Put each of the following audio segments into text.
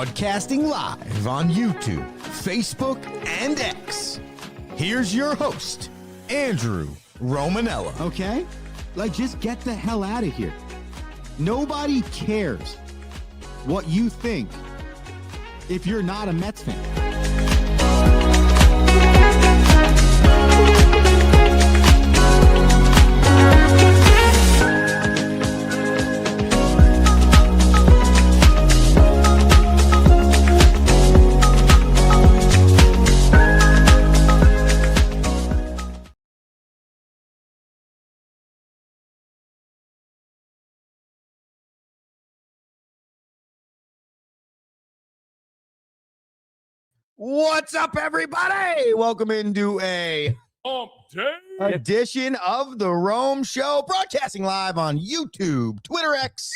Broadcasting live on YouTube, Facebook, and X. Here's your host, Andrew Romanella. Okay? Like, just get the hell out of here. Nobody cares what you think if you're not a Mets fan. What's up, everybody? Welcome into a edition of the Rome Show, broadcasting live on YouTube, Twitter, X,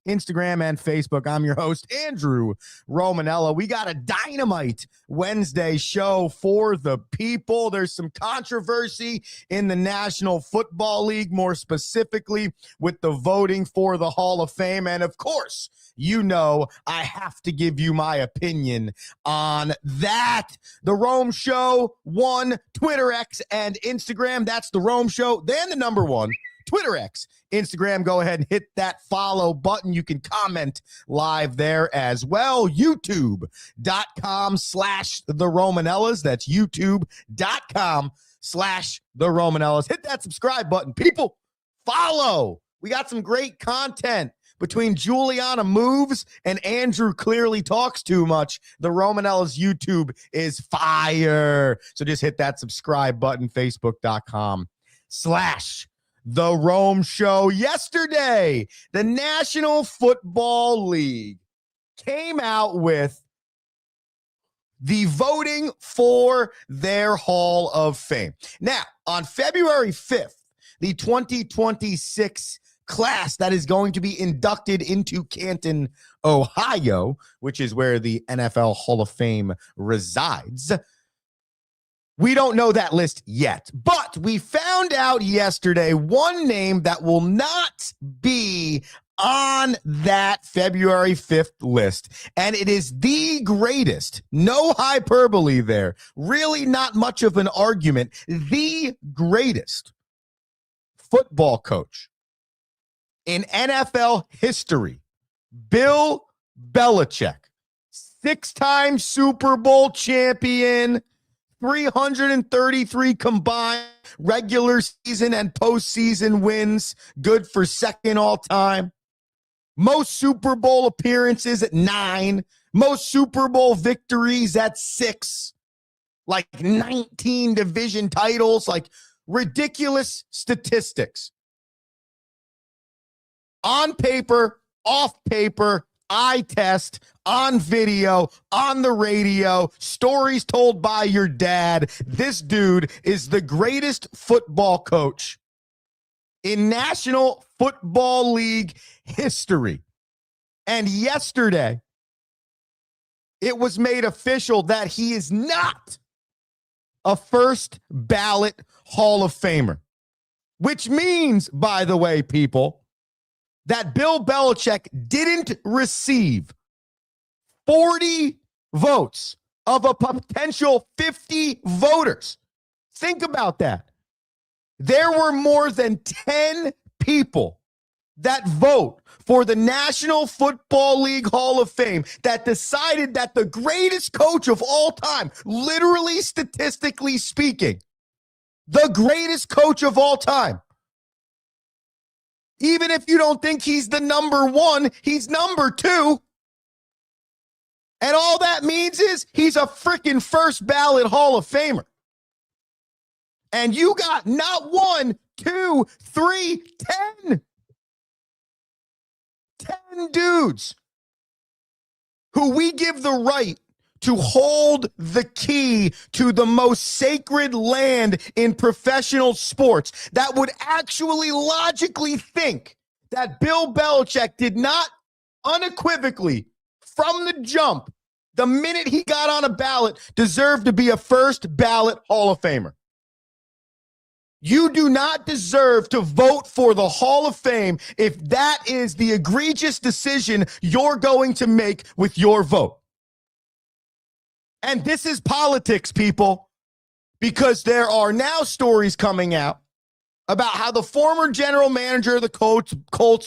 Instagram, and Facebook. I'm your host, Andrew Romanella. We got a dynamite Wednesday show for the people. There's some controversy in the National Football League, more specifically with the voting for the Hall of Fame. And of course, you know I have to give you my opinion on that. The Rome Show, one, Twitter, X, and Instagram. That's the Rome Show. Then the number one, Twitter, X, Instagram. Go ahead and hit that follow button. You can comment live there as well. YouTube.com/the Romanellas. That's YouTube.com/the Romanellas. Hit that subscribe button. People, follow. We got some great content. Between Juliana Moves and Andrew Clearly Talks Too Much, the Romanellas YouTube is fire. So just hit that subscribe button, Facebook.com/The Rome Show. Yesterday, the National Football League came out with the voting for their Hall of Fame. Now, on February 5th, the 2026 class that is going to be inducted into Canton, Ohio, which is where the NFL Hall of Fame resides. We don't know that list yet, but we found out yesterday one name that will not be on that February 5th list, and it is the greatest, no hyperbole there, really not much of an argument, the greatest football coach in NFL history, Bill Belichick, 6-time Super Bowl champion, 333 combined regular season and postseason wins, good for second all time. Most Super Bowl appearances at 9, most Super Bowl victories at 6, like 19 division titles, like ridiculous statistics. On paper, off paper, eye test, on video, on the radio, stories told by your dad. This dude is the greatest football coach in National Football League history. And yesterday, it was made official that he is not a first ballot Hall of Famer, which means, by the way, people, that Bill Belichick didn't receive 40 votes of a potential 50 voters. Think about that. There were more than 10 people that vote for the National Football League Hall of Fame that decided that the greatest coach of all time, literally statistically speaking, the greatest coach of all time, even if you don't think he's the number one, he's number 2. And all that means is he's a freaking first ballot Hall of Famer. And you got not 1, 2, 3, 10. 10 dudes who we give the right to hold the key to the most sacred land in professional sports that would actually logically think that Bill Belichick did not unequivocally, from the jump, the minute he got on a ballot, deserve to be a first ballot Hall of Famer. You do not deserve to vote for the Hall of Fame if that is the egregious decision you're going to make with your vote. And this is politics, people, because there are now stories coming out about how the former general manager of the Colts,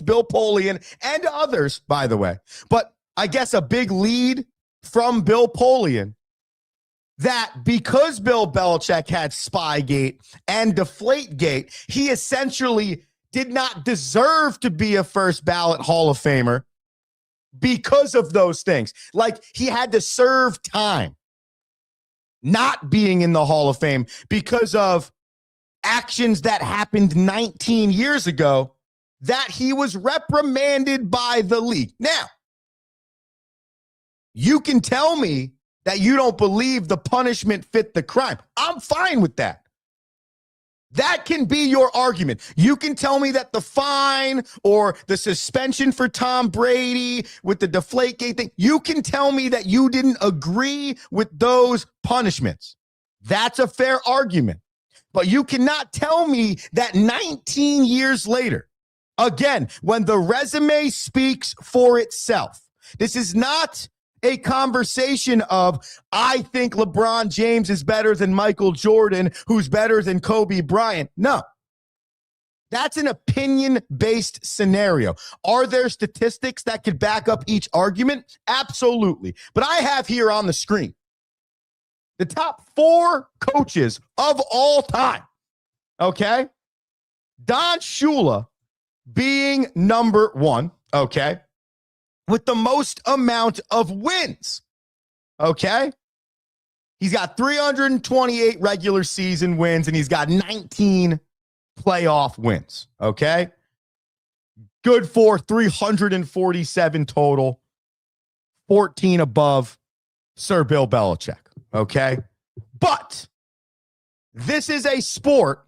Bill Polian, and others, by the way, but I guess a big lead from Bill Polian, that because Bill Belichick had Spygate and Deflategate, he essentially did not deserve to be a first ballot Hall of Famer because of those things. Like, he had to serve time not being in the Hall of Fame because of actions that happened 19 years ago that he was reprimanded by the league. Now, you can tell me that you don't believe the punishment fit the crime. I'm fine with that. That can be your argument. You can tell me that the fine or the suspension for Tom Brady with the Deflategate thing, you can tell me that you didn't agree with those punishments. That's a fair argument. But you cannot tell me that 19 years later, again, when the resume speaks for itself, this is not a conversation of, I think LeBron James is better than Michael Jordan, who's better than Kobe Bryant. No. That's an opinion-based scenario. Are there statistics that could back up each argument? Absolutely. But I have here on the screen the top 4 coaches of all time, okay? Don Shula being number 1, okay, with the most amount of wins, okay? He's got 328 regular season wins, and he's got 19 playoff wins, okay? Good for 347 total, 14 above Sir Bill Belichick. Okay. But this is a sport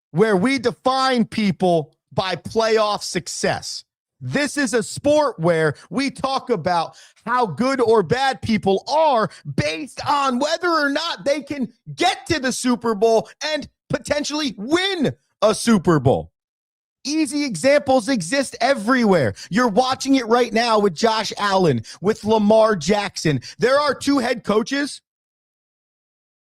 where we define people by playoff success. This is a sport where we talk about how good or bad people are based on whether or not they can get to the Super Bowl and potentially win a Super Bowl. Easy examples exist everywhere. You're watching it right now with Josh Allen, with Lamar Jackson. There are 2 head coaches.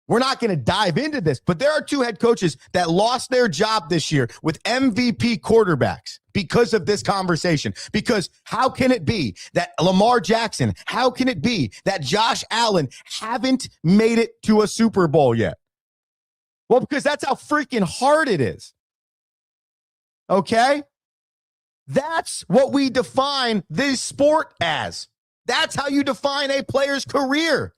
We're not going to dive into this, but there are 2 head coaches that lost their job this year with MVP quarterbacks because of this conversation. Because how can it be that Lamar Jackson, how can it be that Josh Allen haven't made it to a Super Bowl yet? Well, because that's how freaking hard it is. Okay? That's what we define this sport as. That's how you define a player's career.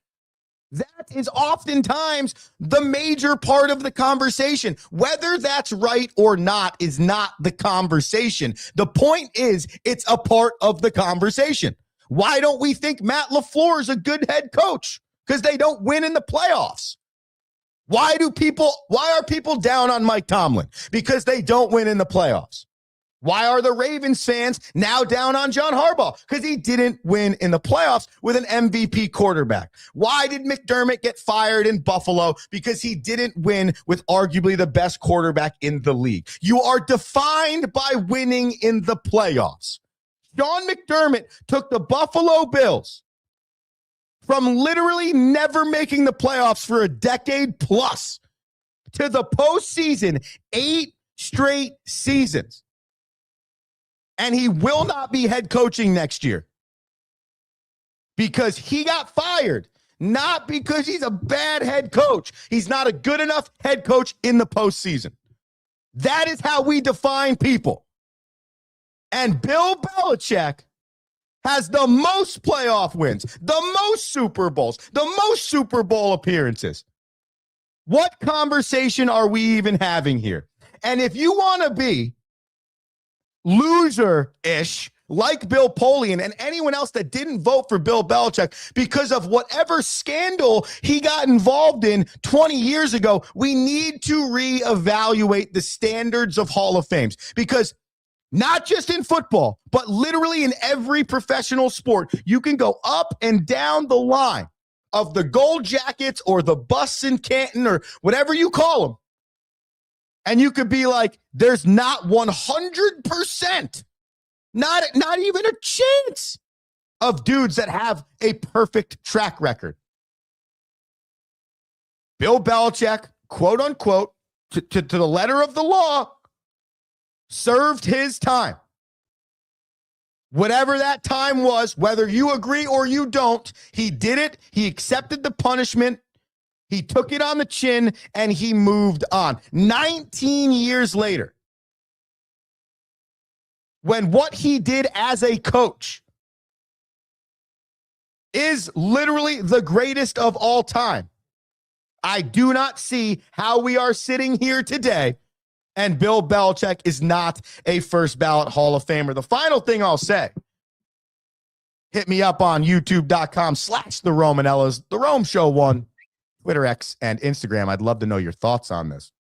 That is oftentimes the major part of the conversation. Whether that's right or not is not the conversation. The point is, it's a part of the conversation. Why don't we think Matt LaFleur is a good head coach? Because they don't win in the playoffs. Why are people down on Mike Tomlin? Because they don't win in the playoffs. Why are the Ravens fans now down on John Harbaugh? Because he didn't win in the playoffs with an MVP quarterback. Why did McDermott get fired in Buffalo? Because he didn't win with arguably the best quarterback in the league. You are defined by winning in the playoffs. Sean McDermott took the Buffalo Bills from literally never making the playoffs for a decade plus to the postseason 8 straight seasons. And he will not be head coaching next year because he got fired, not because he's a bad head coach. He's not a good enough head coach in the postseason. That is how we define people. And Bill Belichick has the most playoff wins, the most Super Bowls, the most Super Bowl appearances. What conversation are we even having here? And if you want to be loser-ish like Bill Polian and anyone else that didn't vote for Bill Belichick because of whatever scandal he got involved in 20 years ago, we need to reevaluate the standards of Hall of Fames. Because not just in football, but literally in every professional sport, you can go up and down the line of the Gold Jackets or the Busts in Canton or whatever you call them. And you could be like, there's not 100%, not even a chance of dudes that have a perfect track record. Bill Belichick, quote unquote, to the letter of the law, served his time. Whatever that time was, whether you agree or you don't, he did it. He accepted the punishment. He took it on the chin and he moved on. 19 years later, when what he did as a coach is literally the greatest of all time, I do not see how we are sitting here today and Bill Belichick is not a first ballot Hall of Famer. The final thing I'll say, hit me up on youtube.com/the Romanellas, The Rome Show 1, Twitter, X, and Instagram. I'd love to know your thoughts on this.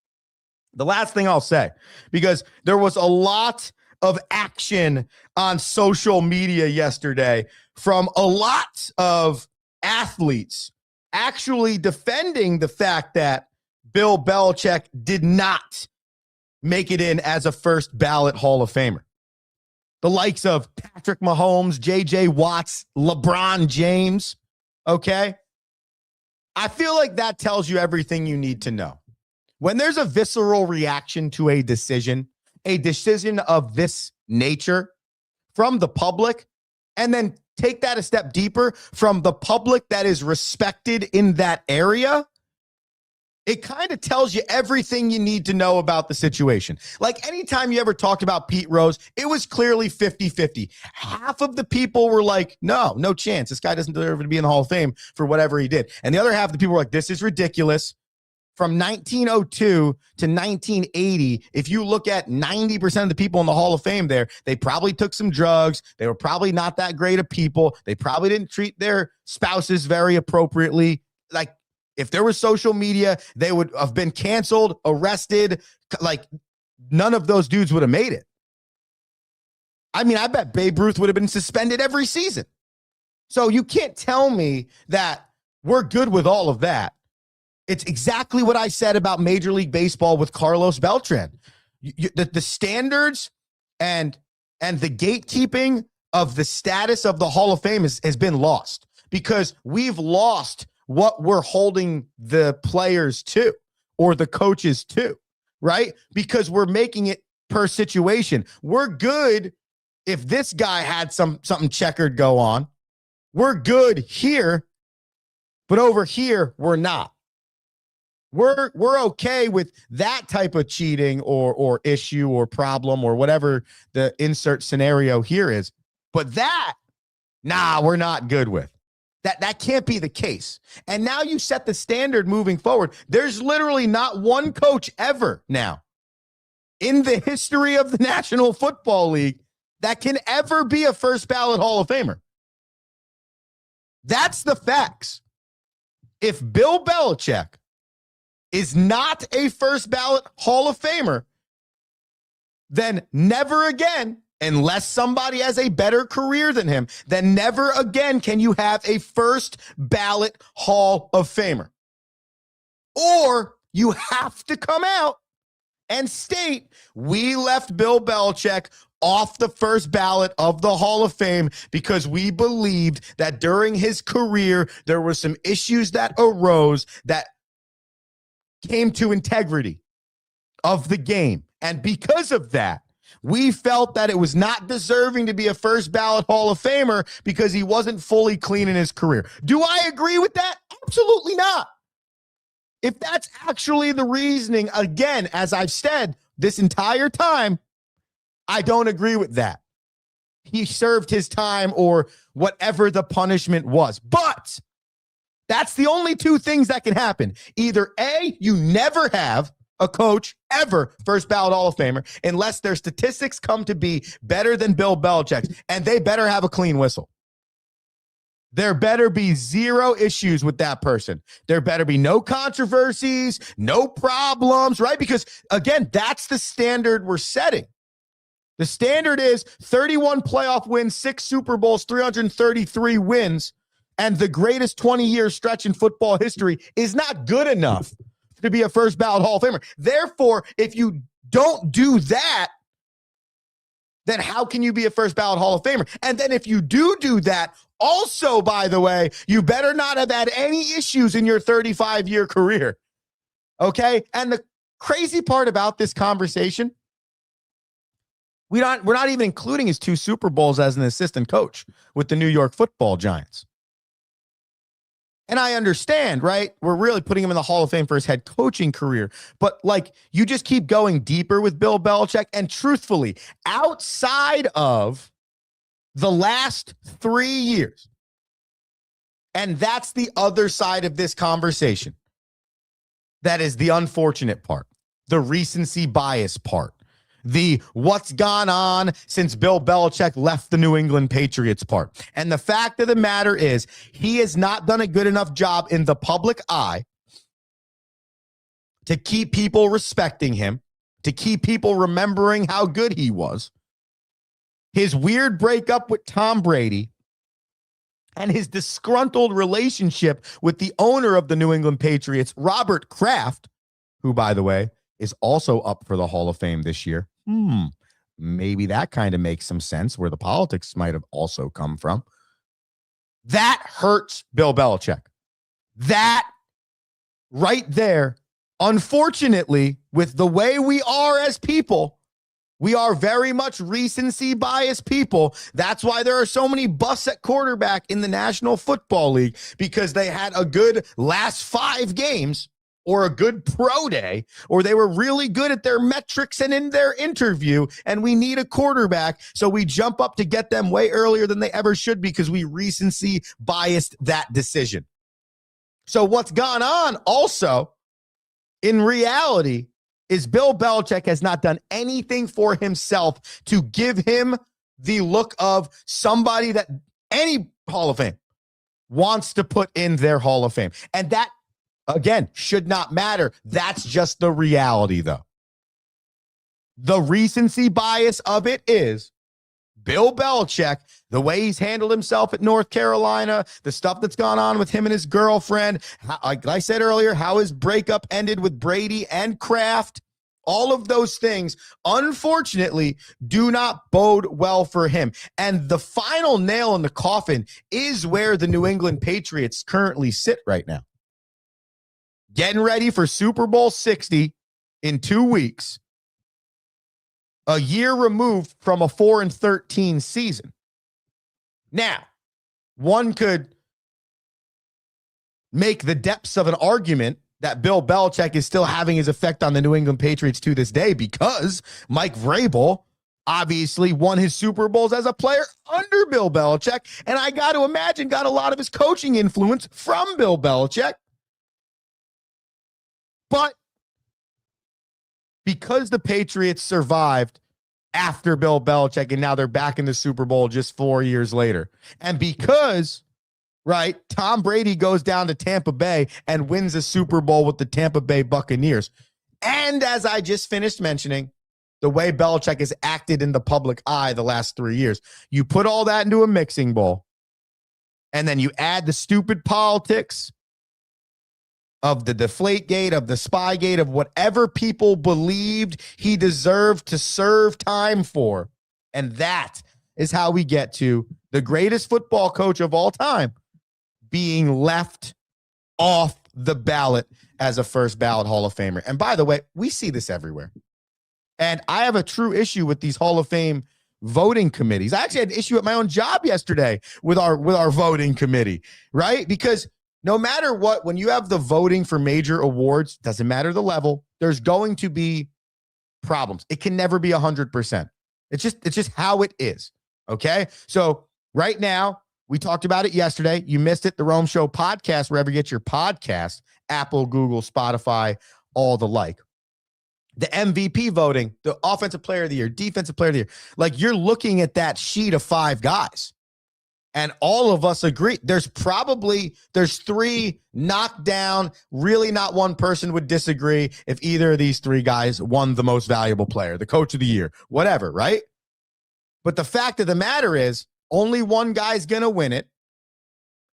The last thing I'll say, because there was a lot of action on social media yesterday from a lot of athletes actually defending the fact that Bill Belichick did not make it in as a first ballot Hall of Famer. The likes of Patrick Mahomes, J.J. Watts, LeBron James, okay? I feel like that tells you everything you need to know. When there's a visceral reaction to a decision of this nature from the public, and then take that a step deeper from the public that is respected in that area, it kind of tells you everything you need to know about the situation. Like anytime you ever talked about Pete Rose, it was clearly 50-50. Half of the people were like, no chance. This guy doesn't deserve to be in the Hall of Fame for whatever he did. And the other half of the people were like, this is ridiculous. From 1902 to 1980, if you look at 90% of the people in the Hall of Fame there, they probably took some drugs. They were probably not that great of people. They probably didn't treat their spouses very appropriately. Like, if there was social media, they would have been canceled, arrested. Like, none of those dudes would have made it. I mean, I bet Babe Ruth would have been suspended every season. So you can't tell me that we're good with all of that. It's exactly what I said about Major League Baseball with Carlos Beltran. The standards and the gatekeeping of the status of the Hall of Fame has been lost because we've lost what we're holding the players to or the coaches to, right? Because we're making it per situation. We're good if this guy had something checkered go on. We're good here, but over here, we're not. We're okay with that type of cheating or issue or problem or whatever the insert scenario here is. But that, we're not good with. That can't be the case. And now you set the standard moving forward. There's literally not one coach ever now in the history of the National Football League that can ever be a first ballot Hall of Famer. That's the facts. If Bill Belichick is not a first ballot Hall of Famer, then never again, unless somebody has a better career than him, then never again can you have a first ballot Hall of Famer. Or you have to come out and state, we left Bill Belichick off the first ballot of the Hall of Fame because we believed that during his career, there were some issues that arose that came to integrity of the game. And because of that, we felt that it was not deserving to be a first ballot Hall of Famer because he wasn't fully clean in his career. Do I agree with that? Absolutely not. If that's actually the reasoning, again, as I've said this entire time, I don't agree with that. He served his time or whatever the punishment was. But that's the only two things that can happen. Either A, you never have a coach ever first ballot Hall of Famer unless their statistics come to be better than Bill Belichick's, and they better have a clean whistle. There better be zero issues with that person. There better be no controversies, no problems, right? Because, again, that's the standard we're setting. The standard is 31 playoff wins, 6 Super Bowls, 333 wins, and the greatest 20-year stretch in football history is not good enough to be a first ballot Hall of Famer. Therefore, if you don't do that, then how can you be a first ballot Hall of Famer? And then if you do that, also, by the way, you better not have had any issues in your 35-year career. Okay. And the crazy part about this conversation, we're not even including his 2 Super Bowls as an assistant coach with the New York Football Giants. And I understand, right? We're really putting him in the Hall of Fame for his head coaching career. But like, you just keep going deeper with Bill Belichick. And truthfully, outside of the last 3 years, and that's the other side of this conversation, that is the unfortunate part, the recency bias part, the what's gone on since Bill Belichick left the New England Patriots part. And the fact of the matter is, he has not done a good enough job in the public eye to keep people respecting him, to keep people remembering how good he was. His weird breakup with Tom Brady and his disgruntled relationship with the owner of the New England Patriots, Robert Kraft, who, by the way, is also up for the Hall of Fame this year. Maybe that kind of makes some sense where the politics might have also come from. That hurts Bill Belichick. That right there, unfortunately, with the way we are as people, we are very much recency bias people. That's why there are so many busts at quarterback in the National Football League, because they had a good last 5 games or a good pro day, or they were really good at their metrics and in their interview, and we need a quarterback, so we jump up to get them way earlier than they ever should because we recency biased that decision. So what's gone on also, in reality, is Bill Belichick has not done anything for himself to give him the look of somebody that any Hall of Fame wants to put in their Hall of Fame. And that, again, should not matter. That's just the reality, though. The recency bias of it is Bill Belichick, the way he's handled himself at North Carolina, the stuff that's gone on with him and his girlfriend, like I said earlier, how his breakup ended with Brady and Kraft, all of those things, unfortunately, do not bode well for him. And the final nail in the coffin is where the New England Patriots currently sit right now. Getting ready for Super Bowl 60 in 2 weeks. A year removed from a 4-13 season. Now, one could make the depths of an argument that Bill Belichick is still having his effect on the New England Patriots to this day, because Mike Vrabel obviously won his Super Bowls as a player under Bill Belichick, and I got to imagine got a lot of his coaching influence from Bill Belichick. But because the Patriots survived after Bill Belichick and now they're back in the Super Bowl just 4 years later, and because, right, Tom Brady goes down to Tampa Bay and wins a Super Bowl with the Tampa Bay Buccaneers, and as I just finished mentioning, the way Belichick has acted in the public eye the last 3 years, you put all that into a mixing bowl, and then you add the stupid politics of the Deflategate, of the Spygate, of whatever people believed he deserved to serve time for. And that is how we get to the greatest football coach of all time being left off the ballot as a first ballot Hall of Famer. And by the way, we see this everywhere. And I have a true issue with these Hall of Fame voting committees. I actually had an issue at my own job yesterday with our voting committee, right? Because no matter what, when you have the voting for major awards, doesn't matter the level, there's going to be problems. It can never be 100%. It's just how it is. Okay. So right now, we talked about it yesterday. You missed it. The Rome Show podcast, wherever you get your podcast, Apple, Google, Spotify, all the like. The MVP voting, the offensive player of the year, defensive player of the year, like you're looking at that sheet of 5 guys. And all of us agree. There's 3 knocked down. Really not one person would disagree if either of these 3 guys won the most valuable player, the coach of the year, whatever, right? But the fact of the matter is only one guy's going to win it.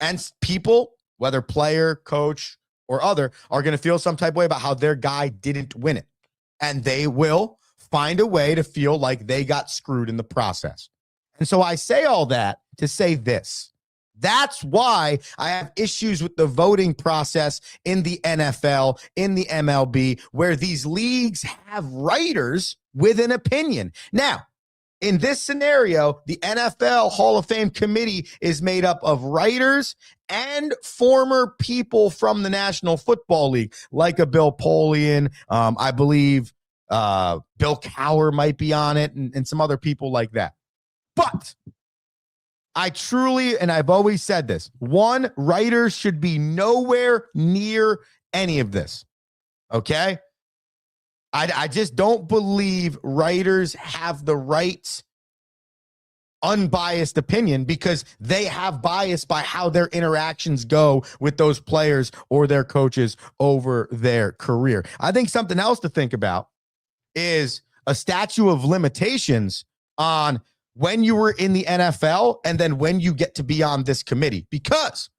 And people, whether player, coach, or other, are going to feel some type of way about how their guy didn't win it. And they will find a way to feel like they got screwed in the process. And so I say all that to say this. That's why I have issues with the voting process in the NFL, in the MLB, where these leagues have writers with an opinion. Now, in this scenario, the NFL Hall of Fame committee is made up of writers and former people from the National Football League, like a Bill Polian. I believe Bill Cowher might be on it, and some other people like that. But I truly, and I've always said this, one, writers should be nowhere near any of this. Okay? I just don't believe writers have the right unbiased opinion, because they have bias by how their interactions go with those players or their coaches over their career. I think something else to think about is a statute of limitations on when you were in the NFL and then when you get to be on this committee, because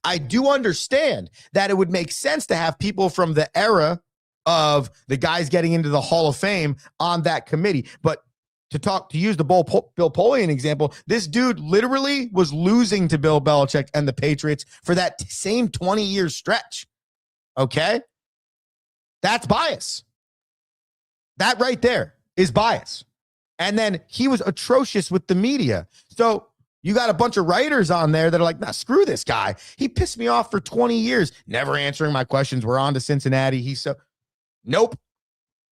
I do understand that it would make sense to have people from the era of the guys getting into the Hall of Fame on that committee. But to use the Bill Polian example, this dude literally was losing to Bill Belichick and the Patriots for that same 20-year stretch. Okay? That's bias. That right there is bias. And then he was atrocious with the media. So you got a bunch of writers on there that are like, nah, screw this guy. He pissed me off for 20 years, never answering my questions. We're on to Cincinnati. Nope.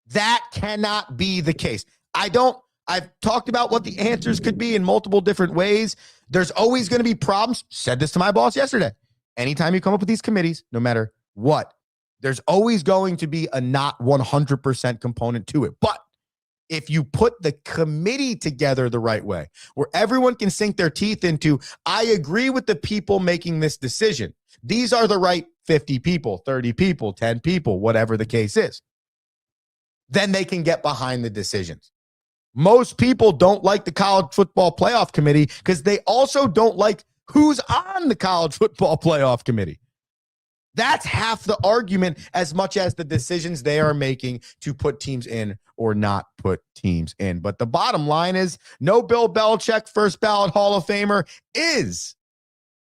That cannot be the case. I've talked about what the answers could be in multiple different ways. There's always going to be problems. Said this to my boss yesterday. Anytime you come up with these committees, no matter what, there's always going to be a not 100% component to it. But if you put the committee together the right way, where everyone can sink their teeth into, I agree with the people making this decision. These are the right 50 people, 30 people, 10 people, whatever the case is. Then they can get behind the decisions. Most people don't like the college football playoff committee because they also don't like who's on the college football playoff committee. That's half the argument, as much as the decisions they are making to put teams in or not put teams in. But the bottom line is, no Bill Belichick first ballot Hall of Famer is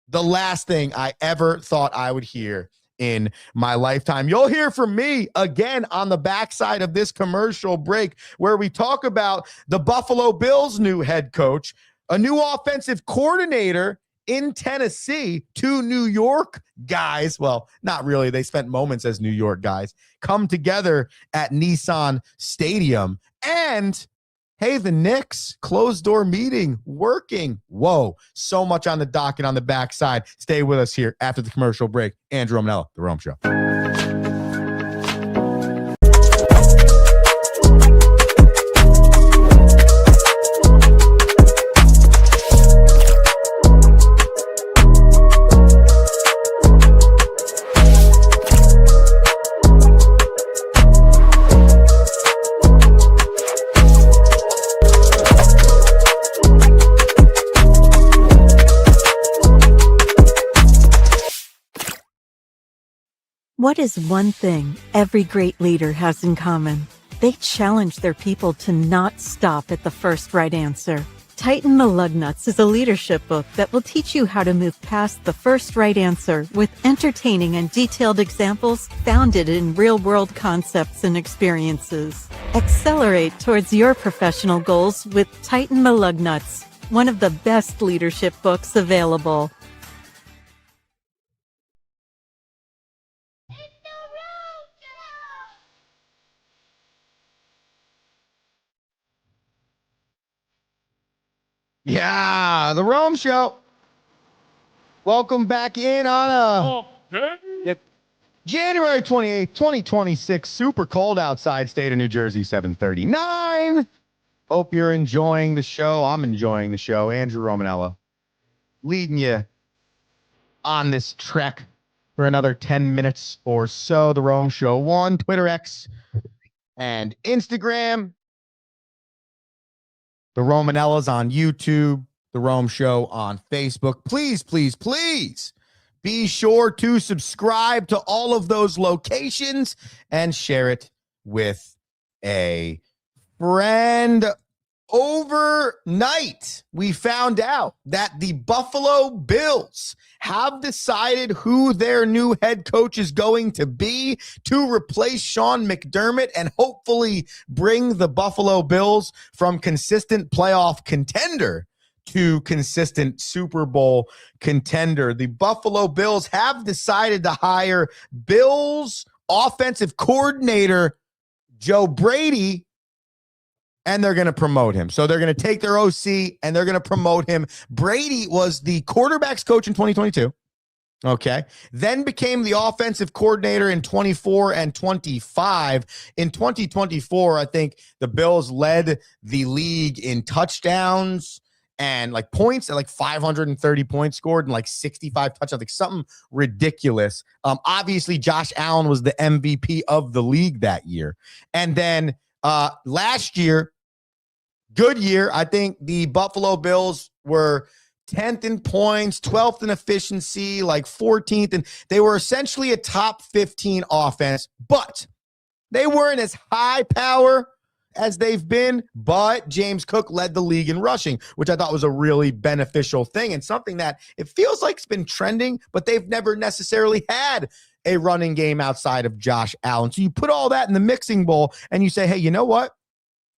the last thing I ever thought I would hear in my lifetime. You'll hear from me again on the backside of this commercial break, where we talk about the Buffalo Bills' new head coach, a new offensive coordinator in Tennessee, two New York guys. Well, not really. They spent moments as New York guys, come together at Nissan Stadium. And hey, the Knicks closed door meeting working. Whoa, so much on the docket on the backside. Stay with us here after the commercial break. Andrew Romanella, The Rome Show. What is one thing every great leader has in common? They challenge their people to not stop at the first right answer. Tighten the Lug Nuts is a leadership book that will teach you how to move past the first right answer with entertaining and detailed examples founded in real-world concepts and experiences. Accelerate towards your professional goals with Tighten the Lug Nuts, one of the best leadership books available. Yeah, The Rome Show. Welcome back in on January 28th, 2026. Super cold outside, state of New Jersey, 7:39. Hope you're enjoying the show. I'm enjoying the show. Andrew Romanella leading you on this trek for another 10 minutes or so. The Rome Show 1, Twitter, X, and Instagram. The Romanellas on YouTube, The Rome Show on Facebook. Please, please, please be sure to subscribe to all of those locations and share it with a friend. Overnight, we found out that the Buffalo Bills have decided who their new head coach is going to be to replace Sean McDermott and hopefully bring the Buffalo Bills from consistent playoff contender to consistent Super Bowl contender. The Buffalo Bills have decided to hire Bills offensive coordinator Joe Brady, and they're going to promote him. So they're going to take their OC and they're going to promote him. Brady was the quarterback's coach in 2022. Okay. Then became the offensive coordinator in 24 and 25. In 2024, I think the Bills led the league in touchdowns and like points, at like 530 points scored and like 65 touchdowns, like something ridiculous. Obviously, Josh Allen was the MVP of the league that year. And then last year, good year. I think the Buffalo Bills were 10th in points, 12th in efficiency, like 14th. And they were essentially a top 15 offense, but they weren't as high power as they've been. But James Cook led the league in rushing, which I thought was a really beneficial thing and something that it feels like it's been trending, but they've never necessarily had a running game outside of Josh Allen. So you put all that in the mixing bowl and you say, hey, you know what?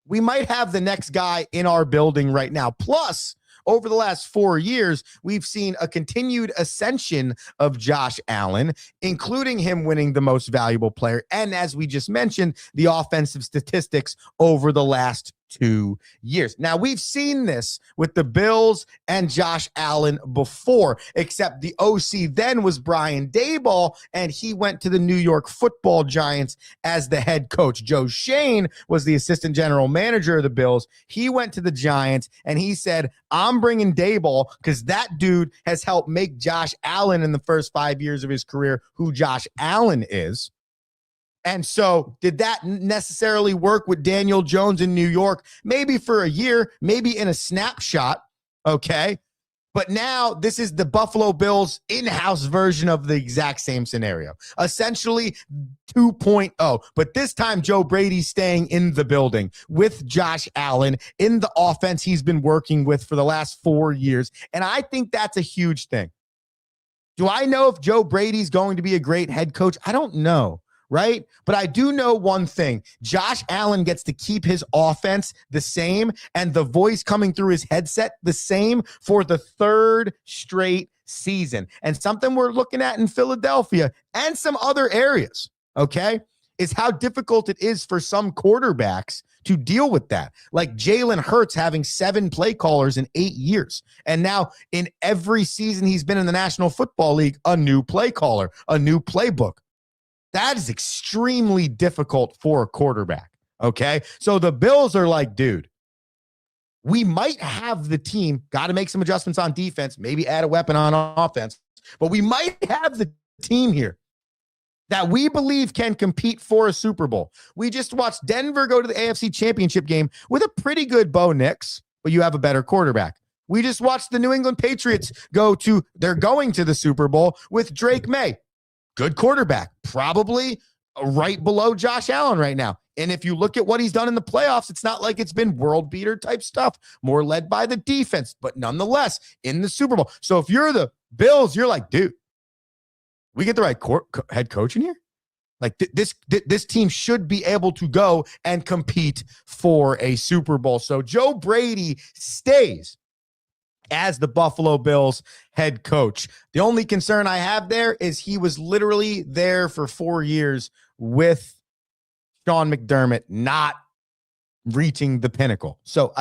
We might have the next guy in our building right now. Plus, over the last 4 years, we've seen a continued ascension of Josh Allen, including him winning the most valuable player. And as we just mentioned, the offensive statistics over the last 2 years. Now, we've seen this with the Bills and Josh Allen before, except the OC then was Brian Daboll, and he went to the New York Football Giants as the head coach. Joe Shane was the assistant general manager of the Bills. He went to the Giants, and he said, I'm bringing Daboll because that dude has helped make Josh Allen in the first 5 years of his career who Josh Allen is. And so did that necessarily work with Daniel Jones in New York? Maybe for a year, maybe in a snapshot, okay? But now this is the Buffalo Bills in-house version of the exact same scenario. Essentially 2.0. But this time Joe Brady's staying in the building with Josh Allen in the offense he's been working with for the last 4 years. And I think that's a huge thing. Do I know if Joe Brady's going to be a great head coach? I don't know. Right? But I do know one thing. Josh Allen gets to keep his offense the same and the voice coming through his headset the same for the third straight season. And something we're looking at in Philadelphia and some other areas, okay, is how difficult it is for some quarterbacks to deal with that. Like Jalen Hurts having 7 play callers in 8 years. And now in every season he's been in the National Football League, a new play caller, a new playbook. That is extremely difficult for a quarterback, okay? So the Bills are like, dude, we might have the team, got to make some adjustments on defense, maybe add a weapon on offense, but we might have the team here that we believe can compete for a Super Bowl. We just watched Denver go to the AFC Championship game with a pretty good Bo Nix, but you have a better quarterback. We just watched the New England Patriots they're going to the Super Bowl with Drake May. Good quarterback, probably right below Josh Allen right now. And if you look at what he's done in the playoffs, it's not like it's been world beater type stuff, more led by the defense, but nonetheless in the Super Bowl. So if you're the Bills, you're like, dude, we get the right head coach in here. Like this team should be able to go and compete for a Super Bowl. So Joe Brady stays as the Buffalo Bills head coach. The only concern I have there is he was literally there for 4 years with Sean McDermott, not reaching the pinnacle. So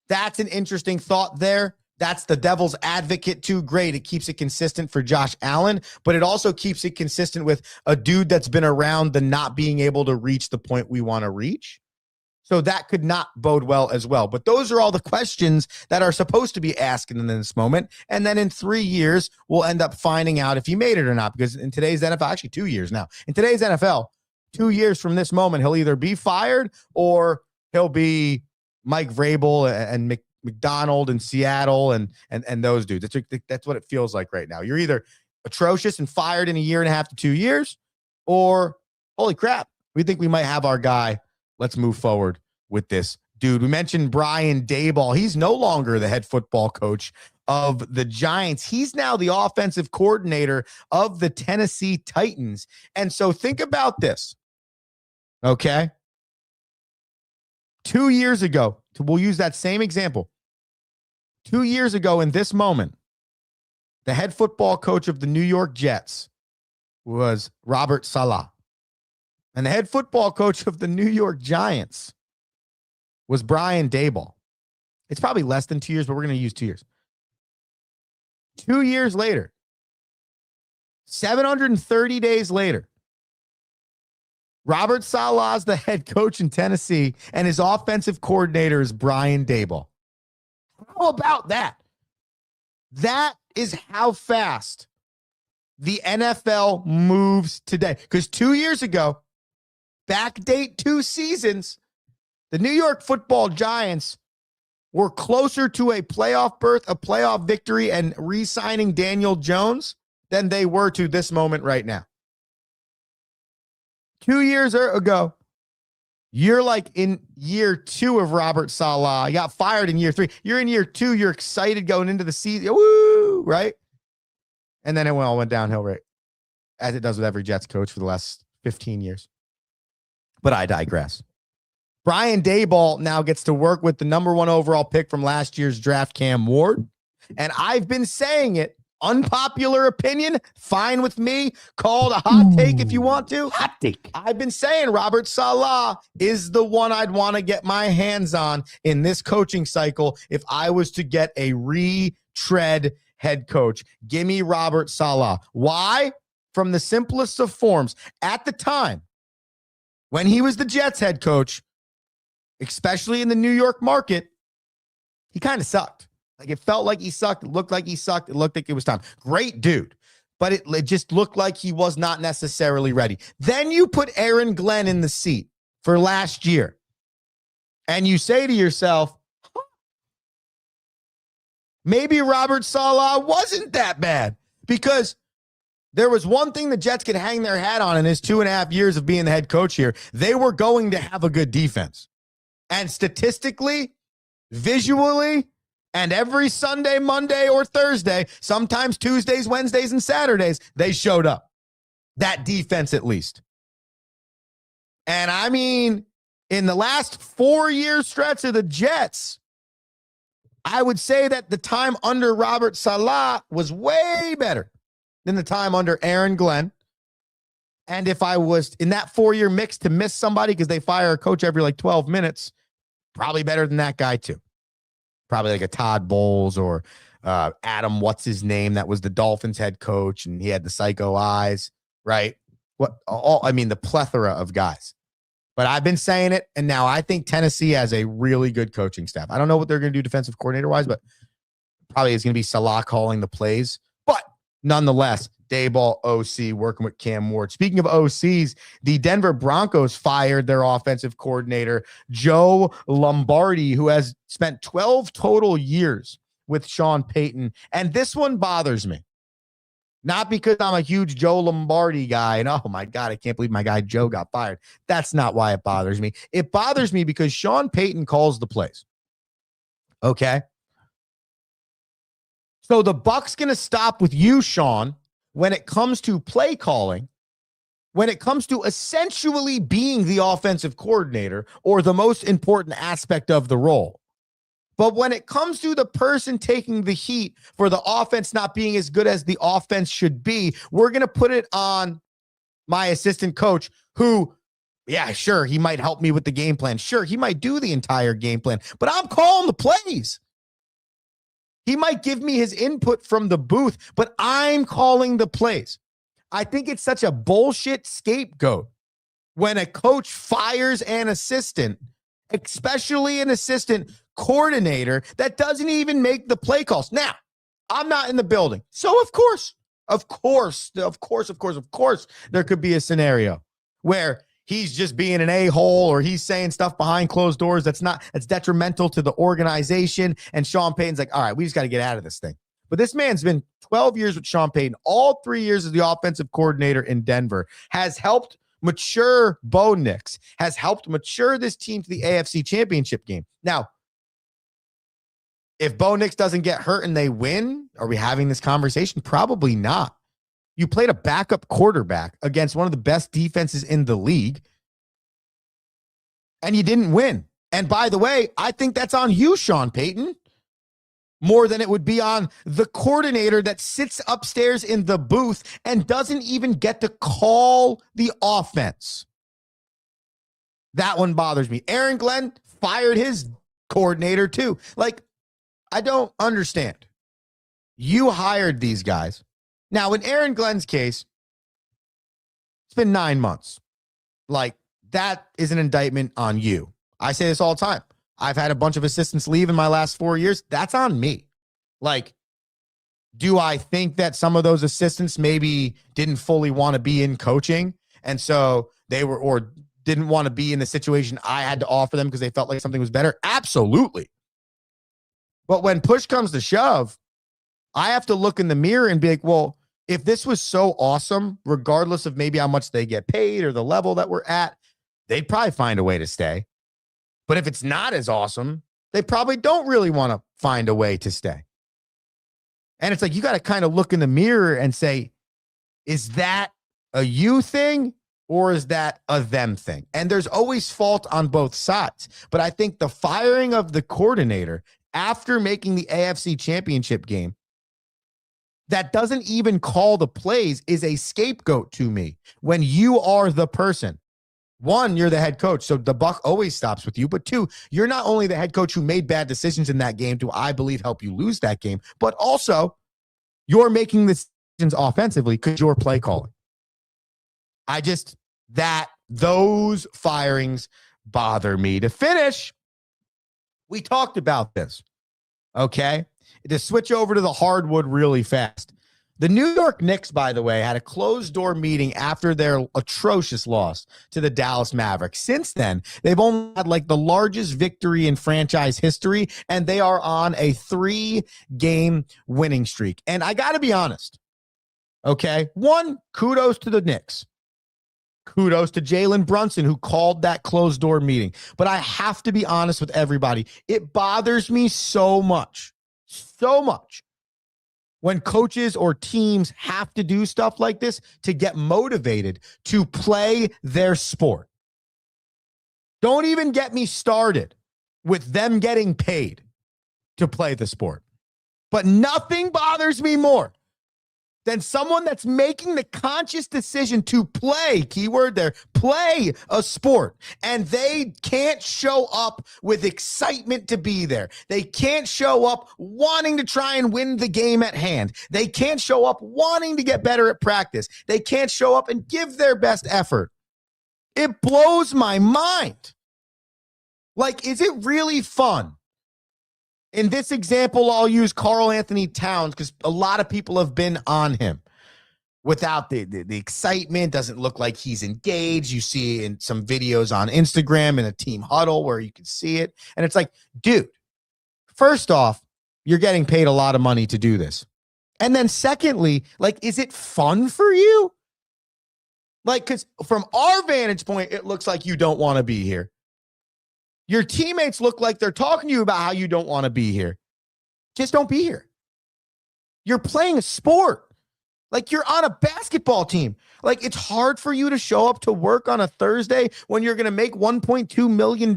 that's an interesting thought there. That's the devil's advocate too. Great. It keeps it consistent for Josh Allen, but it also keeps it consistent with a dude that's been around the not being able to reach the point we want to reach. So that could not bode well as well. But those are all the questions that are supposed to be asked in this moment. And then in 3 years, we'll end up finding out if he made it or not. Because in today's NFL, actually 2 years now, in today's NFL, 2 years from this moment, he'll either be fired or he'll be Mike Vrabel and McDonald in Seattle and those dudes. That's what it feels like right now. You're either atrocious and fired in 1.5 to 2 years, or holy crap, we think we might have our guy. Let's move forward with this dude. We mentioned Brian Daboll. He's no longer the head football coach of the Giants. He's now the offensive coordinator of the Tennessee Titans. And so think about this, okay? 2 years ago, we'll use that same example. 2 years ago in this moment, the head football coach of the New York Jets was Robert Saleh. And the head football coach of the New York Giants was Brian Daboll. It's probably less than 2 years, but we're going to use 2 years. 2 years later, 730 days later, Robert Saleh's the head coach in Tennessee, and his offensive coordinator is Brian Daboll. How about that? That is how fast the NFL moves today. Because 2 years ago, backdate 2 seasons, the New York Football Giants were closer to a playoff berth, a playoff victory, and re-signing Daniel Jones than they were to this moment right now. 2 years ago, you're like in year 2 of Robert Saleh. He got fired in year 3. You're in year 2. You're excited going into the season. Woo, right? And then it all went downhill, right? As it does with every Jets coach for the last 15 years. But I digress. Brian Daboll now gets to work with the number 1 overall pick from last year's draft, Cam Ward. And I've been saying it. Unpopular opinion, fine with me. Call it a hot take if you want to. Hot take. I've been saying Robert Saleh is the one I'd want to get my hands on in this coaching cycle if I was to get a retread head coach. Give me Robert Saleh. Why? From the simplest of forms. At the time, when he was the Jets head coach, especially in the New York market, he kind of sucked. Like, it felt like he sucked. It looked like he sucked. It looked like it was time. Great dude. But it just looked like he was not necessarily ready. Then you put Aaron Glenn in the seat for last year. And you say to yourself, maybe Robert Saleh wasn't that bad. Because there was one thing the Jets could hang their hat on in his 2.5 years of being the head coach here. They were going to have a good defense. And statistically, visually, and every Sunday, Monday, or Thursday, sometimes Tuesdays, Wednesdays, and Saturdays, they showed up. That defense, at least. And I mean, in the last 4-year stretch of the Jets, I would say that the time under Robert Saleh was way better than the time under Aaron Glenn. And if I was in that 4-year mix to miss somebody because they fire a coach every like 12 minutes, probably better than that guy too. Probably like a Todd Bowles or Adam, what's his name? That was the Dolphins head coach, and he had the psycho eyes, right? The plethora of guys. But I've been saying it, and now I think Tennessee has a really good coaching staff. I don't know what they're going to do defensive coordinator-wise, but probably it's going to be Saleh calling the plays. But nonetheless, Daboll, OC, working with Cam Ward. Speaking of OCs, the Denver Broncos fired their offensive coordinator, Joe Lombardi, who has spent 12 total years with Sean Payton. And this one bothers me. Not because I'm a huge Joe Lombardi guy and, oh my God, I can't believe my guy Joe got fired. That's not why it bothers me. It bothers me because Sean Payton calls the plays. Okay? So the buck's going to stop with you, Sean, when it comes to play calling, when it comes to essentially being the offensive coordinator or the most important aspect of the role. But when it comes to the person taking the heat for the offense not being as good as the offense should be, we're going to put it on my assistant coach who, yeah, sure, he might help me with the game plan. Sure, he might do the entire game plan, but I'm calling the plays. He might give me his input from the booth, but I'm calling the plays. I think it's such a bullshit scapegoat when a coach fires an assistant, especially an assistant coordinator that doesn't even make the play calls. Now, I'm not in the building. So of course, there could be a scenario where he's just being an a-hole or he's saying stuff behind closed doors that's detrimental to the organization. And Sean Payton's like, all right, we just got to get out of this thing. But this man's been 12 years with Sean Payton, all 3 years as the offensive coordinator in Denver, has helped mature Bo Nix, has helped mature this team to the AFC Championship game. Now, if Bo Nix doesn't get hurt and they win, are we having this conversation? Probably not. You played a backup quarterback against one of the best defenses in the league, and you didn't win. And by the way, I think that's on you, Sean Payton, more than it would be on the coordinator that sits upstairs in the booth and doesn't even get to call the offense. That one bothers me. Aaron Glenn fired his coordinator too. Like, I don't understand. You hired these guys. Now, in Aaron Glenn's case, it's been 9 months. Like, that is an indictment on you. I say this all the time. I've had a bunch of assistants leave in my last 4 years. That's on me. Like, do I think that some of those assistants maybe didn't fully want to be in coaching, and so they were, or didn't want to be in the situation I had to offer them because they felt like something was better? Absolutely. But when push comes to shove, I have to look in the mirror and be like, well, if this was so awesome, regardless of maybe how much they get paid or the level that we're at, they'd probably find a way to stay. But if it's not as awesome, they probably don't really want to find a way to stay. And it's like, you got to kind of look in the mirror and say, is that a you thing or is that a them thing? And there's always fault on both sides. But I think the firing of the coordinator after making the AFC Championship game that doesn't even call the plays is a scapegoat to me when you are the person. One, you're the head coach, so the buck always stops with you. But two, you're not only the head coach who made bad decisions in that game to, I believe, help you lose that game, but also you're making the decisions offensively because you're play calling. Those firings bother me. To finish, we talked about this, okay? To switch over to the hardwood really fast. The New York Knicks, by the way, had a closed-door meeting after their atrocious loss to the Dallas Mavericks. Since then, they've only had like the largest victory in franchise history, and they are on a 3-game winning streak. And I got to be honest, okay? One, kudos to the Knicks. Kudos to Jalen Brunson, who called that closed-door meeting. But I have to be honest with everybody. It bothers me so much when coaches or teams have to do stuff like this to get motivated to play their sport. Don't even get me started with them getting paid to play the sport. But nothing bothers me more than someone that's making the conscious decision to play, keyword there, play a sport, and they can't show up with excitement to be there. They can't show up wanting to try and win the game at hand. They can't show up wanting to get better at practice. They can't show up and give their best effort. It blows my mind. Like, is it really fun? In this example, I'll use Karl Anthony Towns because a lot of people have been on him. Without the excitement, doesn't look like he's engaged. You see in some videos on Instagram in a team huddle where you can see it. And it's like, dude, first off, you're getting paid a lot of money to do this. And then secondly, like, is it fun for you? Like, because from our vantage point, it looks like you don't want to be here. Your teammates look like they're talking to you about how you don't want to be here. Just don't be here. You're playing a sport. Like, you're on a basketball team. Like, it's hard for you to show up to work on a Thursday when you're going to make $1.2 million,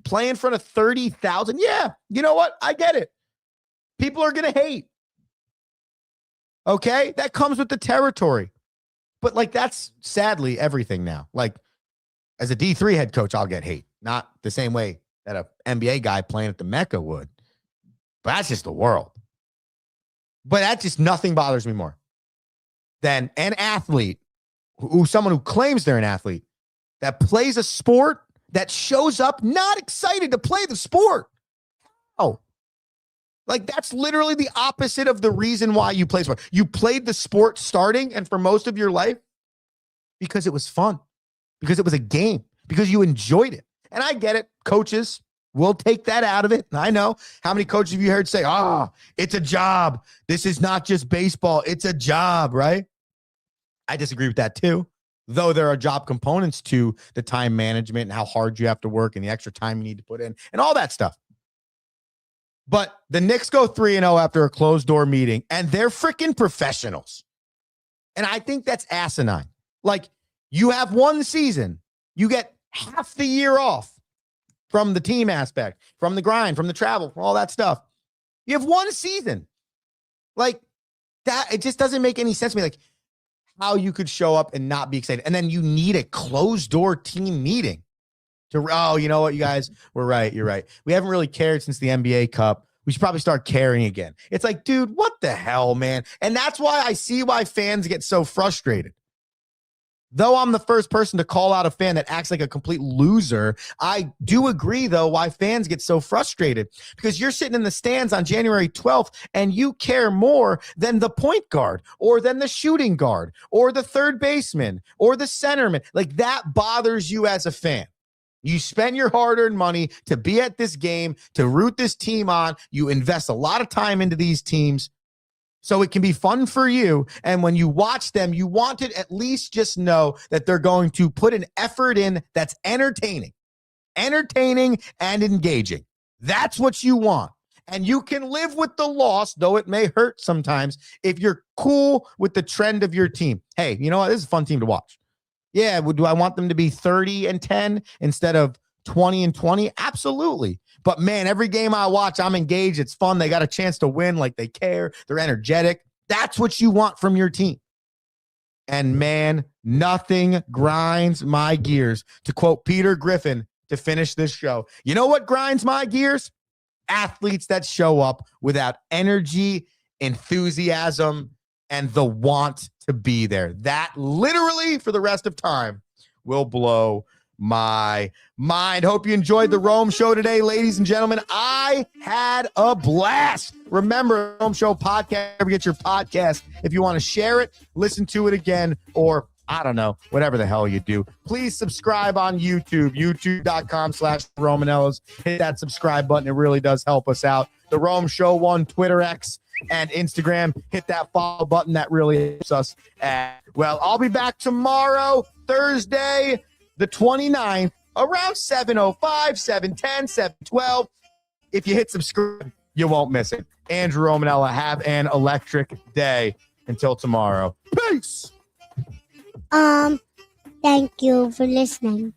play in front of 30,000. Yeah, you know what? I get it. People are going to hate. Okay? That comes with the territory. But, like, that's sadly everything now. Like, as a D3 head coach, I'll get hate. Not the same way that an NBA guy playing at the Mecca would. But that's just the world. But that just, nothing bothers me more than an athlete, someone who claims they're an athlete, that plays a sport, that shows up not excited to play the sport. Oh, like, that's literally the opposite of the reason why you play sport. You played the sport starting and for most of your life because it was fun, because it was a game, because you enjoyed it. And I get it. Coaches will take that out of it. And I know how many coaches have you heard say, it's a job. This is not just baseball. It's a job, right? I disagree with that too. though there are job components to the time management and how hard you have to work and the extra time you need to put in and all that stuff. But the Knicks go 3-0 after a closed door meeting, and they're freaking professionals. And I think that's asinine. Like, you have one season, you get half the year off from the team aspect, from the grind, from the travel, from all that stuff. You have one season. Like, that, it just doesn't make any sense to me. Like, how you could show up and not be excited. And then you need a closed door team meeting to, oh, you know what, you guys, we're right. You're right. We haven't really cared since the NBA Cup. We should probably start caring again. It's like, dude, what the hell, man? And that's why I see why fans get so frustrated. Though I'm the first person to call out a fan that acts like a complete loser, I do agree, though, why fans get so frustrated. Because you're sitting in the stands on January 12th and you care more than the point guard or than the shooting guard or the third baseman or the centerman. Like, that bothers you as a fan. You spend your hard-earned money to be at this game, to root this team on. You invest a lot of time into these teams so it can be fun for you. And when you watch them, you want to at least just know that they're going to put an effort in that's entertaining and engaging. That's what you want. And you can live with the loss, though it may hurt sometimes, if you're cool with the trend of your team. Hey, you know what? This is a fun team to watch. Yeah, do I want them to be 30-10 instead of 20-20? Absolutely. But man, every game I watch, I'm engaged. It's fun. They got a chance to win. Like, they care. They're energetic. That's what you want from your team. And man, nothing grinds my gears, to quote Peter Griffin to finish this show. You know what grinds my gears? Athletes that show up without energy, enthusiasm, and the want to be there. That literally, for the rest of time, will blow my mind. Hope you enjoyed the Rome Show today, ladies and gentlemen. I had a blast. Remember, Rome Show podcast, wherever you get your podcast. If you want to share it, listen to it again, or I don't know, whatever the hell you do. Please subscribe on YouTube, youtube.com/Romanellas. Hit that subscribe button. It really does help us out. The Rome Show on Twitter, X, and Instagram. Hit that follow button. That really helps us. Well, I'll be back tomorrow, Thursday, the 29th, around 7:05, 7:10, 7:12. If you hit subscribe, you won't miss it. Andrew Romanella, have an electric day. Until tomorrow. Peace. Thank you for listening.